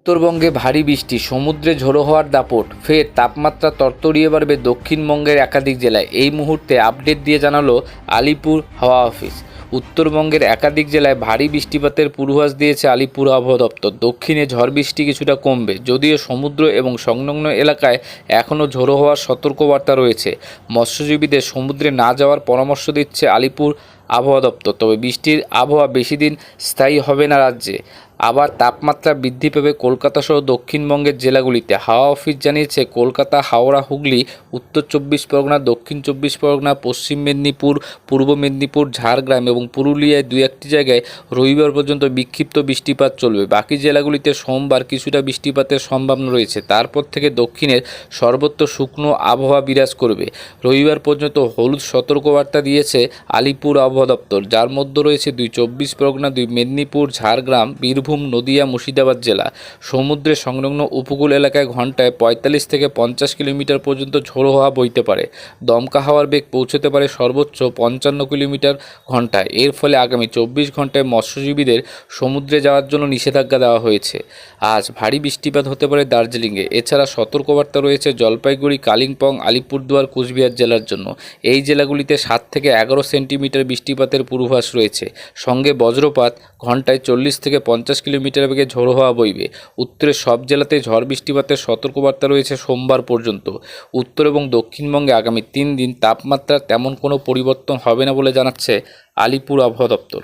উত্তরবঙ্গে ভারী বৃষ্টি, সমুদ্রে ঝোড়ো হওয়ার দাপট, ফের তাপমাত্রা তরতরিয়ে বাড়বে দক্ষিণবঙ্গের একাধিক জেলায়। এই মুহূর্তে আপডেট দিয়ে জানালো আলিপুর হাওয়া অফিস। উত্তরবঙ্গের একাধিক জেলায় ভারী বৃষ্টিপাতের পূর্বাভাস দিয়েছে আলিপুর আবহাওয়া দপ্তর। দক্ষিণে ঝড় বৃষ্টি কিছুটা কমবে, যদিও সমুদ্র এবং সংলগ্ন এলাকায় এখনও ঝোড়ো হওয়ার সতর্কবার্তা রয়েছে। মৎস্যজীবীদের সমুদ্রে না যাওয়ার পরামর্শ দিচ্ছে আলিপুর আবহাওয়া দপ্তর। তবে বৃষ্টির আবহাওয়া বেশি দিন স্থায়ী হবে না রাজ্যে। আবার তাপমাত্রা বৃদ্ধি পাবে কলকাতা সহ দক্ষিণবঙ্গের জেলাগুলিতে। হাওয়া অফিস জানিয়েছে, কলকাতা, হাওড়া, হুগলি, উত্তর চব্বিশ পরগনা, দক্ষিণ চব্বিশ পরগনা, পশ্চিম মেদিনীপুর, পূর্ব মেদিনীপুর, ঝাড়গ্রাম এবং পুরুলিয়ায় দুই একটি জায়গায় রবিবার পর্যন্ত বিক্ষিপ্ত বৃষ্টিপাত চলবে। বাকি জেলাগুলিতে সোমবার কিছুটা বৃষ্টিপাতের সম্ভাবনা রয়েছে। তারপর থেকে দক্ষিণের সর্বত্র শুকনো আবহাওয়া বিরাজ করবে। রবিবার পর্যন্ত হলুদ সতর্কবার্তা দিয়েছে আলিপুর আবহাওয়া দপ্তর, যার মধ্যে রয়েছে দুই চব্বিশ পরগনা, দুই মেদিনীপুর, ঝাড়গ্রাম, বীরভূম, নদিয়া, মুর্শিদাবাদ জেলা। সমুদ্রের সংলগ্ন উপকূল এলাকায় ঘন্টায় ৪৫ থেকে ৫০ কিলোমিটার পর্যন্ত ঝোড়ো হাওয়া বইতে পারে। দমকা হাওয়ার বেগ পৌঁছতে পারে সর্বোচ্চ ৫৫ কিলোমিটার ঘন্টায়। এর ফলে আগামী ২৪ ঘন্টায় মৎস্যজীবীদের সমুদ্রে যাওয়ার জন্য নিষেধাজ্ঞা দেওয়া হয়েছে। আজ ভারী বৃষ্টিপাত হতে পারে দার্জিলিংয়ে। এছাড়া সতর্কবার্তা রয়েছে জলপাইগুড়ি, কালিম্পং, আলিপুরদুয়ার, কোচবিহার জেলার জন্য। এই জেলাগুলিতে ৭ থেকে ১১ সেন্টিমিটার বৃষ্টিপাতের পূর্বাভাস রয়েছে। সঙ্গে বজ্রপাত, ঘন্টায় ৪০ থেকে ৫০ কিলোমিটার বেগে ঝোড়ো হাওয়া বইবে। উত্তরের সব জেলাতে ঝড় বৃষ্টিপাতের সতর্কবার্তা রয়েছে সোমবার পর্যন্ত। উত্তর এবং দক্ষিণবঙ্গে আগামী ৩ দিন তাপমাত্রার তেমন কোনো পরিবর্তন হবে না বলে জানাচ্ছে আলিপুর আবহাওয়া দপ্তর।